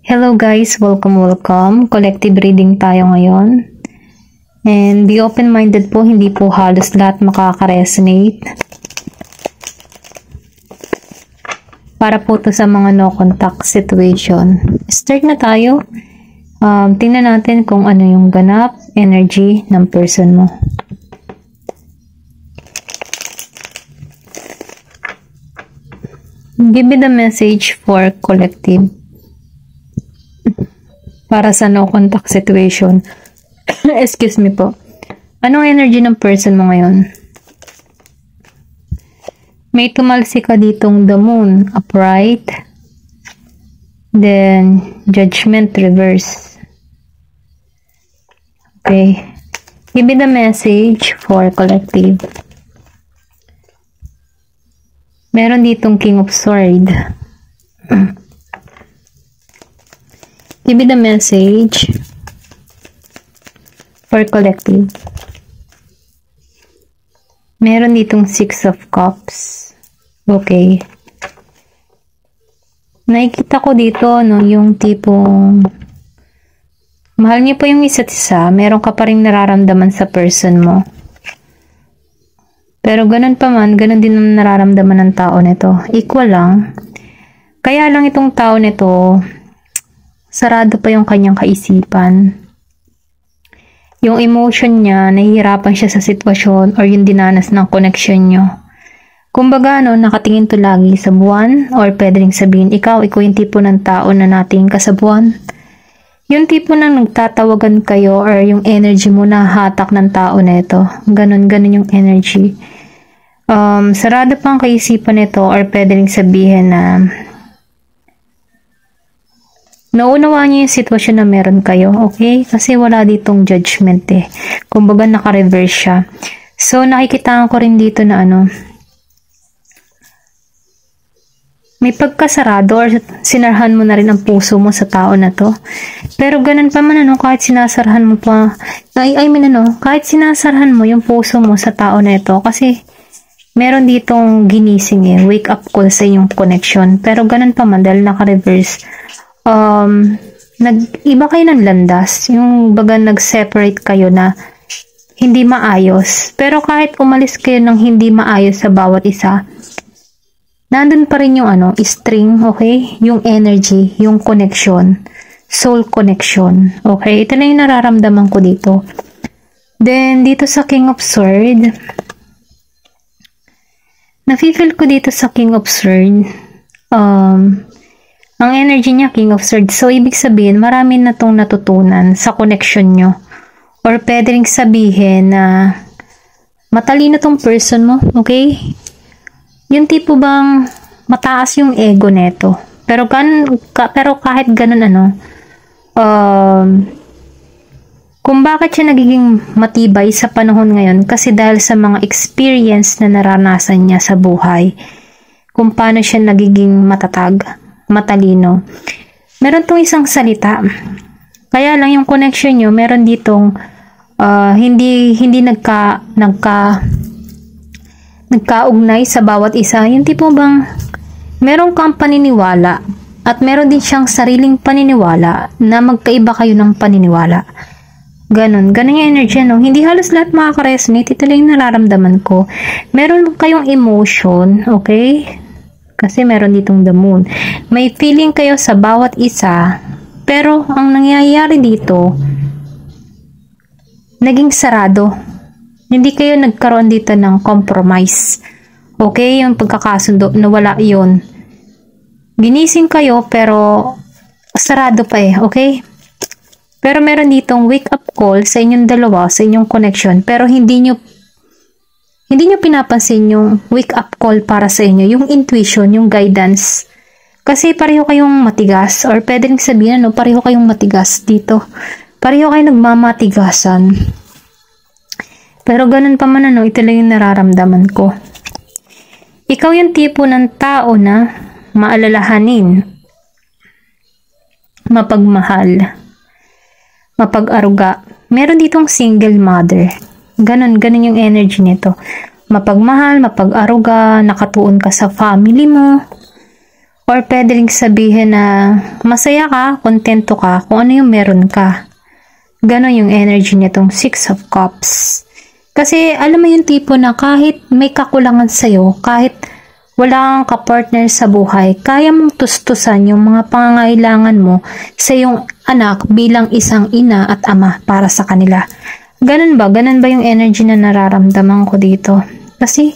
Hello guys, welcome. Collective reading tayo ngayon. And be open-minded po, hindi po halos lahat makaka-resonate. Para po to sa mga no contact situation. Start na tayo. Tingnan natin kung ano yung ganap, energy ng person mo. Give me the message for collective. Para sa no contact situation. Excuse me po. Anong energy ng person mo ngayon? May tumalsi ka ditong the moon, upright. Then, judgment, reverse. Okay. Give me the message for collective. Meron ditong King of Swords. Give me the message for collective. Meron ditong Six of Cups. Okay. Nakikita ko dito, no, yung tipong mahal niyo po yung isa't isa. Meron ka pa rin nararamdaman sa person mo. Pero ganun pa man, ganun din ang nararamdaman ng tao nito. Equal lang. Kaya lang itong tao nito, sarado pa yung kanyang kaisipan. Yung emotion niya, nahihirapan siya sa sitwasyon or yung dinanas ng connection nyo. Kumbaga, no, nakatingin to lagi sa buwan or pwede rin sabihin, ikaw yung tipo ng tao na nating kasabuan. Yung tipo na nagtatawagan kayo or yung energy mo na hatak ng tao na ito. Ganun yung energy. Sarado pang kaisipan nito or pwede rin sabihin na naunawaan niyo yung sitwasyon na meron kayo, okay? Kasi wala ditong judgment eh. Kumbaga naka-reverse siya. So, nakikita ko rin dito na may pagkasarado or sinarhan mo na rin ang puso mo sa tao na to. Pero ganun pa man, kahit sinasarhan mo pa, kahit sinasarhan mo yung puso mo sa tao na ito, kasi meron ditong ginising eh, wake up call sa inyong connection. Pero ganun pa man, dahil naka-reverse, iba kayo ng landas, yung baga nag-separate kayo na hindi maayos. Pero kahit umalis kayo ng hindi maayos sa bawat isa, nandun pa rin yung string, okay? Yung energy, yung connection, soul connection, okay? Ito na yung nararamdaman ko dito. Then, dito sa King of Swords, nafe-feel ko dito sa King of Swords, ang energy niya, King of Swords. So, ibig sabihin, marami na tong natutunan sa connection nyo. Or pwede rin sabihin na matalino tong person mo, okay? Yung tipo bang mataas yung ego neto. Pero kahit ganun kung bakit siya nagiging matibay sa panahon ngayon, kasi dahil sa mga experience na naranasan niya sa buhay, kung paano siya nagiging matatag, matalino. Meron tong isang salita. Kaya lang yung connection nyo, meron ditong hindi nagkaugnay sa bawat isa. Yung tipo bang meron kang paniniwala at meron din siyang sariling paniniwala na magkaiba kayo ng paniniwala. Ganon yung energy, no? Hindi halos lahat makaka-resonate. Ito lang yung nararamdaman ko. Meron kayong emotion, okay? Kasi meron ditong the moon. May feeling kayo sa bawat isa, pero ang nangyayari dito, naging sarado. Hindi kayo nagkaroon dito ng compromise. Okay? Yung pagkakasundo, nawala yun. Ginising kayo, pero sarado pa eh. Okay? Pero meron ditong wake up call sa inyong dalawa, sa inyong connection, pero hindi nyo pinapansin yung wake up call para sa inyo, yung intuition, yung guidance. Kasi pareho kayong matigas, or pwede rin sabihin, pareho kayong matigas dito. Pareho kayong nagmamatigasan. Pero ganun pa man, ito lang yung nararamdaman ko. Ikaw yung tipo ng tao na maalalahanin, mapagmahal, mapag-aruga. Meron ditong single mother. Ganun yung energy nito. Mapagmahal, mapag-aruga, nakatuon ka sa family mo. Or pwede rin sabihin na masaya ka, kontento ka, kung ano yung meron ka. Ganon yung energy nitong Six of Cups. Kasi alam mo yung tipo na kahit may kakulangan sa'yo, kahit wala kang kapartner sa buhay, kaya mong tustusan yung mga pangangailangan mo sa iyong anak bilang isang ina at ama para sa kanila. Ganun ba? Ganun ba yung energy na nararamdaman ko dito? Kasi,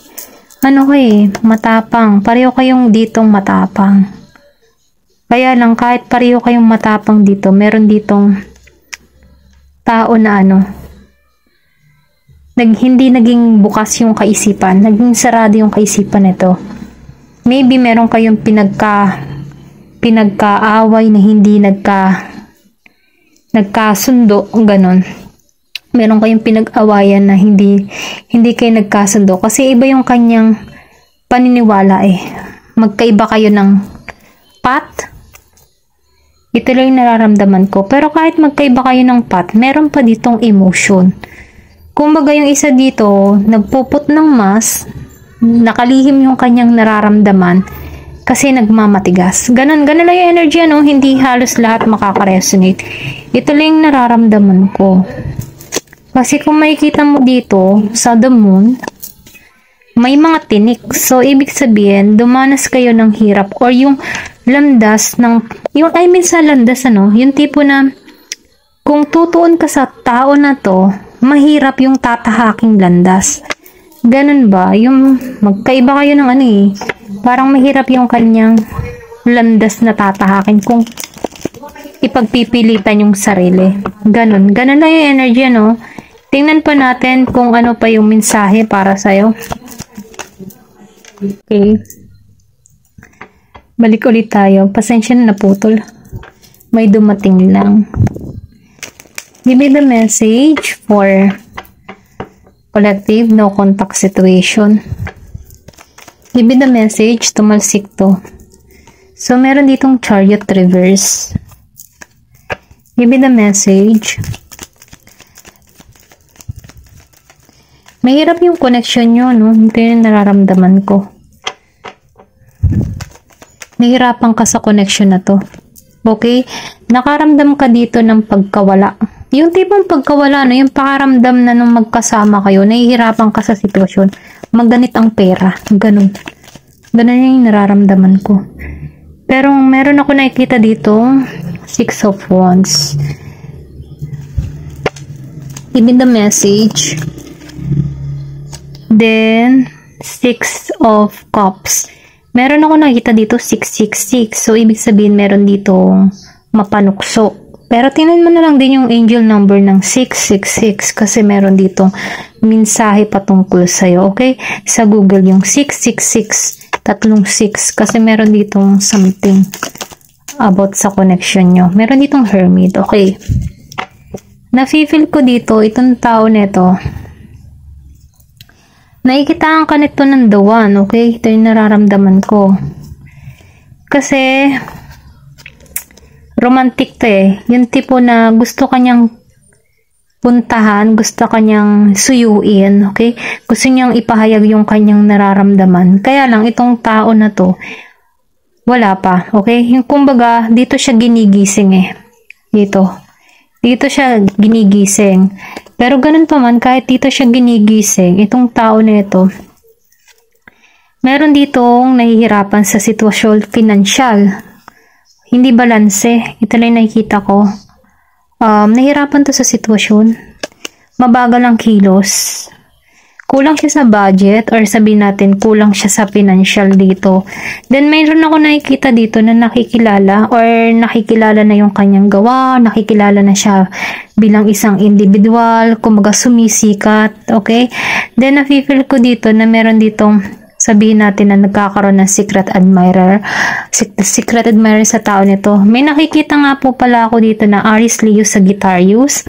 matapang. Pareho kayong ditong matapang. Kaya lang, kahit pareho kayong matapang dito, meron ditong tao na hindi naging bukas yung kaisipan, naging sarado yung kaisipan nito. Maybe meron kayong pinagkaaway na hindi nagkasundo, ganon. Meron kayong pinag-awayan na hindi kayo nagkasundo kasi iba yung kanyang paniniwala Magkaiba kayo ng path. Ito lang yung nararamdaman ko. Pero kahit magkaiba kayo ng path, meron pa ditong emotion. Kumbaga yung isa dito, nagpuput ng mask, nakalihim yung kanyang nararamdaman kasi nagmamatigas. Ganun lang yung energy, hindi halos lahat makaka-resonate. Ito lang yung nararamdaman ko. Kasi kung makikita mo dito sa the moon, may mga tinik. So, ibig sabihin, dumanas kayo ng hirap or yung landas sa landas, yung tipo na kung tutuon ka sa tao na to, mahirap yung tatahaking landas. Ganun ba? Yung magkaiba kayo ng parang mahirap yung kanyang landas na tatahakin kung ipagpipilitan yung sarili. Ganun lang yung energy, Tingnan pa natin kung ano pa yung mensahe para sa'yo. Okay. Balik ulit tayo. Pasensya na naputol. May dumating lang. Give me the message for collective no contact situation. Give me the message, tumalsik to. So, meron ditong Chariot reverse. Give me the message. Mahirap yung connection nyo, Ito yung nararamdaman ko. Nahirapan ka sa connection na to. Okay? Nakaramdam ka dito ng pagkawala. Yung tipong pagkawala, yung pakaramdam na nung magkasama kayo, nahihirapan ka sa sitwasyon. Magganit ang pera. Ganun yung nararamdaman ko. Pero meron ako nakikita dito, Six of Wands. Give me the message. Then, Six of Cups. Meron ako nakita dito 666. So, ibig sabihin meron dito mapanukso. Pero tingnan mo na lang din yung angel number ng 666 kasi meron dito mensahe patungkol sa'yo. Okay? Sa Google yung 666, 36 kasi meron ditong something about sa connection nyo. Meron ditong Hermit. Okay. Nafe-feel ko dito, itong tao neto, nakikitaan ka nito ng the one, okay? Ito yung nararamdaman ko. Kasi, romantic to Yung tipo na gusto kanyang puntahan, gusto kanyang suyuin, okay? Gusto niyang ipahayag yung kanyang nararamdaman. Kaya lang, itong tao na to, wala pa, okay? Yung kumbaga, dito siya ginigising Dito siya ginigising. Pero ganun pa man, kahit dito siya ginigising, itong tao na ito, meron ditong nahihirapan sa sitwasyon financial. Hindi balanse. Ito lang nakikita ko. Nahihirapan to sa sitwasyon. Mabagal ang kilos. Kulang siya sa budget or sabihin natin kulang siya sa financial dito. Then mayroon ako nakikita dito na nakikilala na yung kanyang gawa, nakikilala na siya bilang isang individual, kumaga sumisikat, okay? Then nafe-feel ko dito na meron ditong sabihin natin na nagkakaroon ng secret admirer sa tao nito. May nakikita nga po pala ako dito na Aries, Leo, Sagittarius,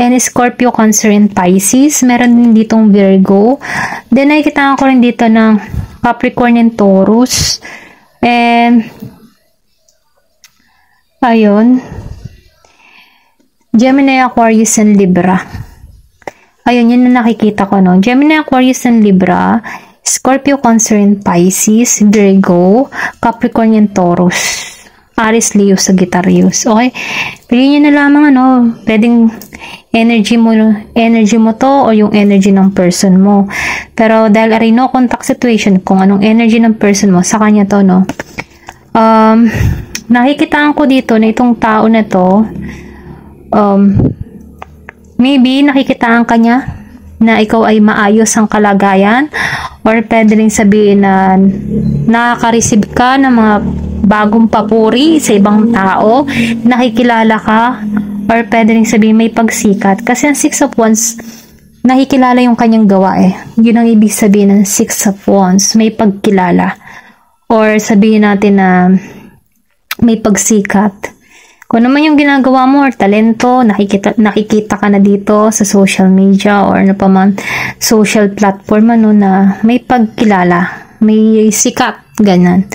and Scorpio, Cancer, and Pisces. Meron din ditong Virgo. Then, nakikita ko rin dito ng Capricorn and Taurus. And, ayun. Gemini, Aquarius, and Libra. Ayun, yun na nakikita ko, Gemini, Aquarius, and Libra. Scorpio, Cancer, and Pisces, Virgo, Capricorn, and Taurus, Aries, Leo, Sagittarius. Okay? Piliin nyo na lamang pwedeng energy mo to o yung energy ng person mo. Pero dahil ari no contact situation, kung anong energy ng person mo, sa kanya to, no? Nakikitaan ko dito na itong tao na to, maybe nakikitaan ka niya na ikaw ay maayos ang kalagayan, or pwede rin sabihin na nakaka-receive ka ng mga bagong papuri sa ibang tao, nakikilala ka, or pwede rin sabihin may pagsikat. Kasi ang 6 of Wands, nakikilala yung kanyang gawa Yun ang ibig sabihin ng 6 of Wands, may pagkilala. Or sabihin natin na may pagsikat. Kung naman yung ginagawa mo or talento, nakikita ka na dito sa social media or ano pa man, social platform na may pagkilala, may sikat, ganyan.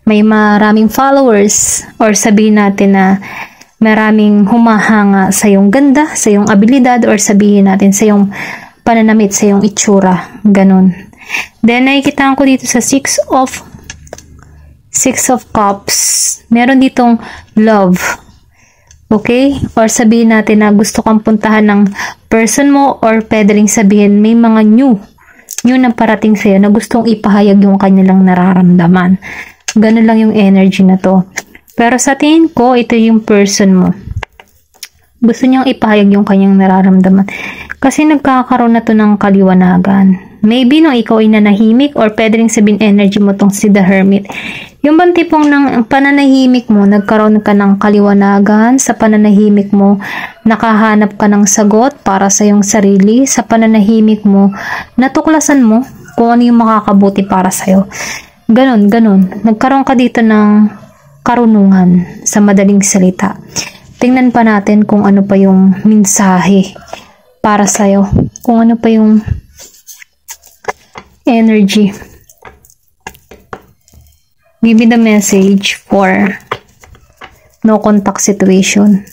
May maraming followers, or sabihin natin na maraming humahanga sa iyong ganda, sa iyong abilidad, or sabihin natin sa iyong pananamit, sa iyong itsura, ganun. Then nakikita ko dito sa Six of Cups, meron ditong love. Okay? Or sabihin natin na gusto kang puntahan ng person mo, or pwede rin sabihin may mga new na parating sa'yo na gustong ipahayag yung kanilang nararamdaman. Ganun lang yung energy na to. Pero sa tingin ko, ito yung person mo. Gusto niyang ipahayag yung kanyang nararamdaman. Kasi nagkakaroon na to ng kaliwanagan. Maybe nung ikaw ay nanahimik, or pwede rin sabihin energy mo tong si The Hermit. Yung bang tipong ng pananahimik mo, nagkaroon ka ng kaliwanagan, sa pananahimik mo, nakahanap ka ng sagot para sa iyong sarili, sa pananahimik mo, natuklasan mo kung ano yung makakabuti para sa'yo. Ganon. Nagkaroon ka dito ng karunungan, sa madaling salita. Tingnan pa natin kung ano pa yung mensahe para sa'yo. Kung ano pa yung energy. Give me the message for no contact situation.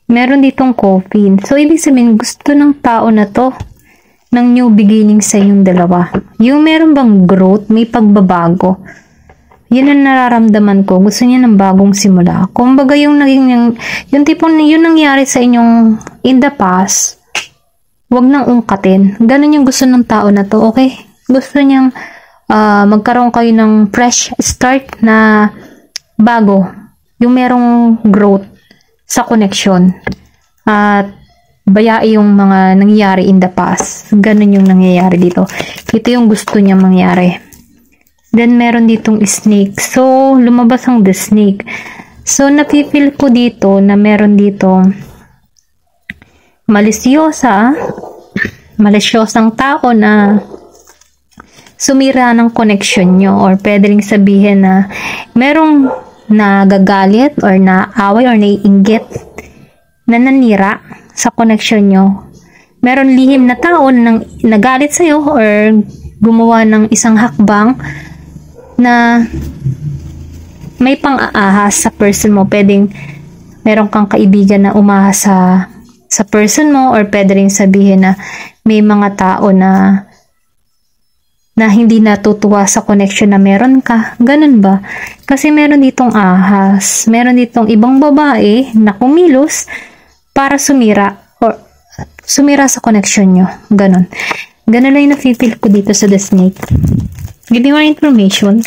Meron ditong coffin. So, ibig sabihin, gusto ng tao na to ng new beginning sa inyong dalawa. Yung meron bang growth, may pagbabago. Yun ang nararamdaman ko. Gusto niya ng bagong simula. Kumbaga yung tipong yung nangyari sa inyong in the past, wag nang ungkatin. Ganun yung gusto ng tao na to, okay? Gusto niyang magkaroon kayo ng fresh start na bago. Yung merong growth sa connection. At bayai yung mga nangyayari in the past. Ganun yung nangyayari dito. Ito yung gusto niya mangyari. Then, meron ditong snake. So, lumabas ang the snake. So, napipil ko dito na meron dito malisyosang tao na sumira ng connection nyo, or pwede rin sabihin na merong nagagalit or naaway or naiinggit na nanira sa connection nyo. Meron lihim na tao na nagalit sa'yo or gumawa ng isang hakbang na may pang-aahas sa person mo. Pwedeng meron kang kaibigan na umahas sa person mo, or pwede rin sabihin na may mga tao na hindi natutuwa sa connection na meron ka. Ganun ba? Kasi meron ditong ahas. Meron ditong ibang babae na kumilos para sumira sa connection nyo. Ganun. Ganun lang yung napipil ko dito sa the snake. Give me more information.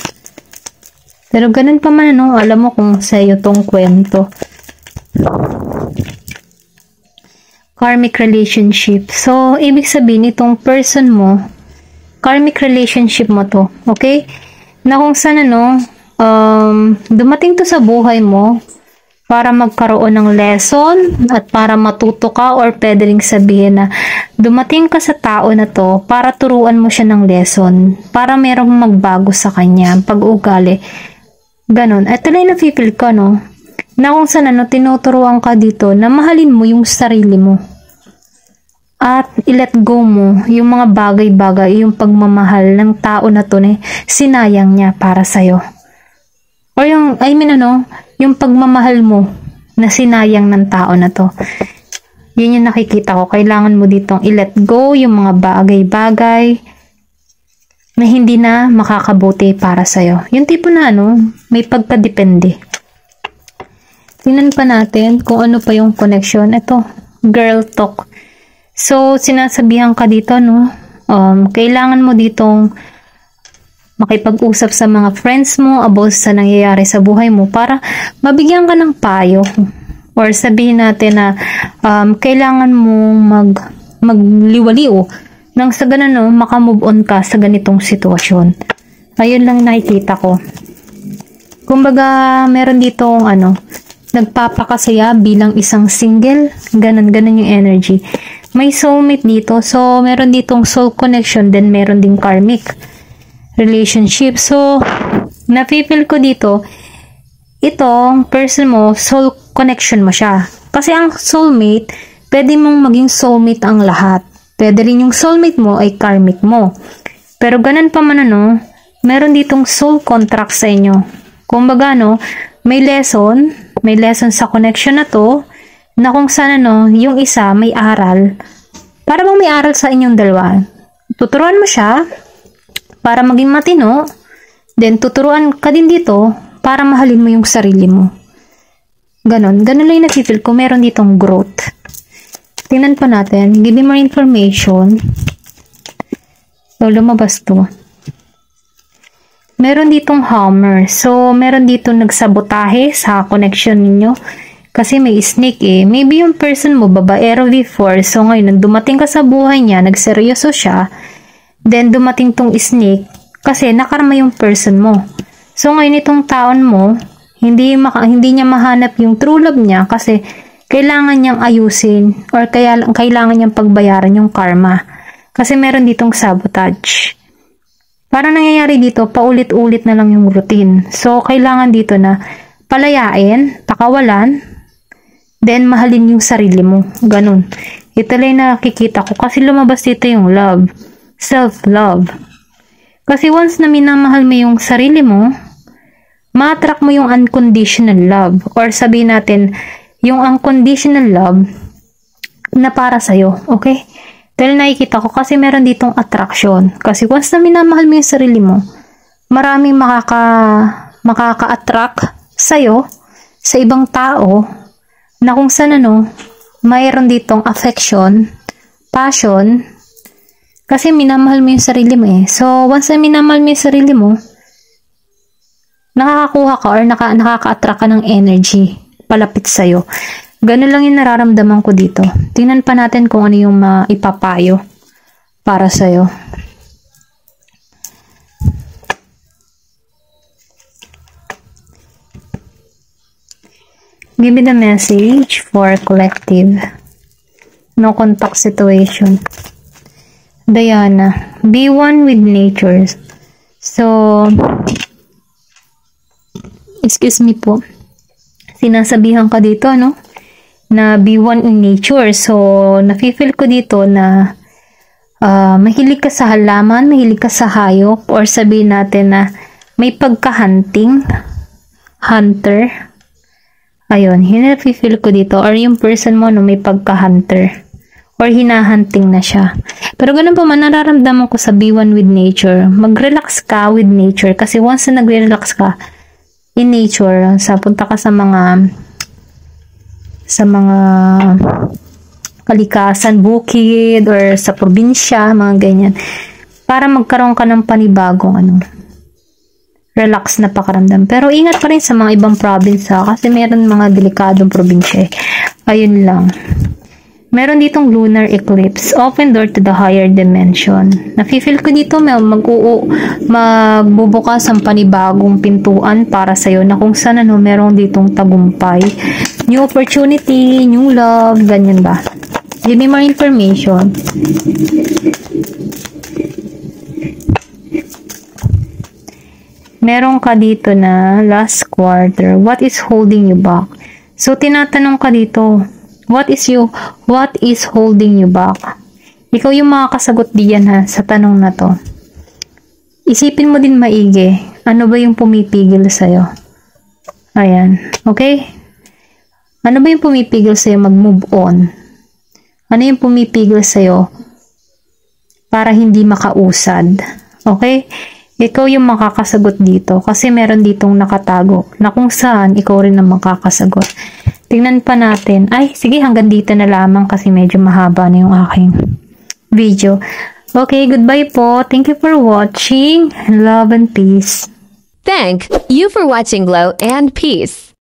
Pero ganun pa man, alam mo kung sa'yo tong kwento. Karmic relationship. So, ibig sabihin, itong person mo, karmic relationship mo to. Okay? Na kung saan, dumating to sa buhay mo para magkaroon ng lesson at para matuto ka, or pwede ring sabihin na dumating ka sa tao na to para turuan mo siya ng lesson, para merong magbago sa kanya, pag-ugali. Ganon. Ito lang napipil ka, na kung saan tinuturuan ka dito na mahalin mo yung sarili mo. At i-let go mo yung mga bagay-bagay, yung pagmamahal ng tao na to na sinayang niya para sa'yo. O yung pagmamahal mo na sinayang ng tao na to. Yun yung nakikita ko. Kailangan mo ditong i-let go yung mga bagay-bagay na hindi na makakabuti para sa'yo. Yung tipo na may pagkadepende. Tingnan pa natin kung ano pa yung connection. Ito, girl talk. So, sinasabihan ka dito, kailangan mo ditong makipag-usap sa mga friends mo about sa nangyayari sa buhay mo para mabigyan ka ng payo. Or sabihin natin na kailangan mo magliwaliw nang sa ganun makamove on ka sa ganitong sitwasyon. Ayun lang nakikita ko. Kumbaga meron ditong nagpapakasaya bilang isang single. Ganun yung energy. May soulmate dito. So meron ditong soul connection, then meron ding karmic relationship. So nafe-feel ko dito itong person mo, soul connection mo siya. Kasi ang soulmate, pwede mong maging soulmate ang lahat. Pwede rin yung soulmate mo ay karmic mo. Pero ganun pa man meron ditong soul contract sa inyo. Kumbaga may lesson sa connection na to, na kung saan yung isa may aral. Para bang may aral sa inyong dalawa. Tuturuan mo siya para maging matino, then tuturuan ka din dito para mahalin mo yung sarili mo. Ganon lang yung nafe-feel ko. Meron ditong growth. Tingnan pa natin. Give me more information. So, lumabas to. Meron ditong hammer. So, meron ditong nagsabotahe sa connection ninyo. Kasi may snake Maybe yung person mo, babaero before. So, ngayon, nang dumating ka sa buhay niya, nagseryoso siya. Then, dumating tong snake. Kasi nakarma yung person mo. So, ngayon itong taon mo, hindi niya mahanap yung true love niya kasi kailangan niyang ayusin or kailangan niyang pagbayaran yung karma. Kasi meron ditong sabotage. Parang nangyayari dito, paulit-ulit na lang yung routine. So, kailangan dito na palayain, pakawalan, then mahalin yung sarili mo. Ganun. Ito lang nakikita ko kasi lumabas dito yung love. Self-love. Kasi once na minamahal mo yung sarili mo, ma-attract mo yung unconditional love. Or sabihin natin, yung unconditional love na para sa'yo. Okay? Dahil nakikita ko kasi meron ditong attraction. Kasi once na minamahal mo yung sarili mo, maraming makaka-attract sa'yo, sa ibang tao, na kung saan mayroon ditong affection, passion, kasi minamahal mo yung sarili mo So, once na minamahal mo yung sarili mo, nakakakuha ka or nakaka-attract ka ng energy palapit sa'yo. Ganun lang yung nararamdaman ko dito. Tingnan pa natin kung ano yung ipapayo para sa'yo. Give me the message for collective. No contact situation. Diana, be one with nature. So, excuse me po. Sinasabihan ka dito, na be one in nature. So, nafe-feel ko dito na mahilig ka sa halaman, mahilig ka sa hayop, or sabihin natin na may pagka-hunting, hunter. Ayun, nafe-feel ko dito. Or yung person mo, may pagka-hunter. Or hinahunting na siya. Pero ganun pa man, nararamdaman ko sa be one with nature. Mag-relax ka with nature. Kasi once na nag-relax ka in nature, punta ka sa mga kalikasan, bukid, or sa probinsya, mga ganyan. Para magkaroon ka ng panibagong relax na pakaramdam. Pero ingat pa rin sa mga ibang province kasi meron mga delikadong probinsya. Ayun lang. Meron ditong lunar eclipse. Open door to the higher dimension. Nafe-feel ko dito magbubukas ang panibagong pintuan para sa'yo na kung saan meron ditong tagumpay. New opportunity, new love, ganyan ba? Give me more information. Meron ka dito na last quarter. What is holding you back? So, tinatanong ka dito, what is holding you back? Ikaw yung makakasagot diyan sa tanong na to. Isipin mo din maigi, ano ba yung pumipigil sa'yo? Ayan, okay? Ano ba yung pumipigil sa'yo mag-move on? Ano yung pumipigil sa'yo para hindi makausad? Okay? Ikaw yung makakasagot dito kasi meron ditong nakatago na kung saan ikaw rin ang makakasagot. Tingnan pa natin. Ay, sige, hanggang dito na lamang kasi medyo mahaba na yung aking video. Okay, goodbye po. Thank you for watching. Love and peace. Thank you for watching Glow and Peace.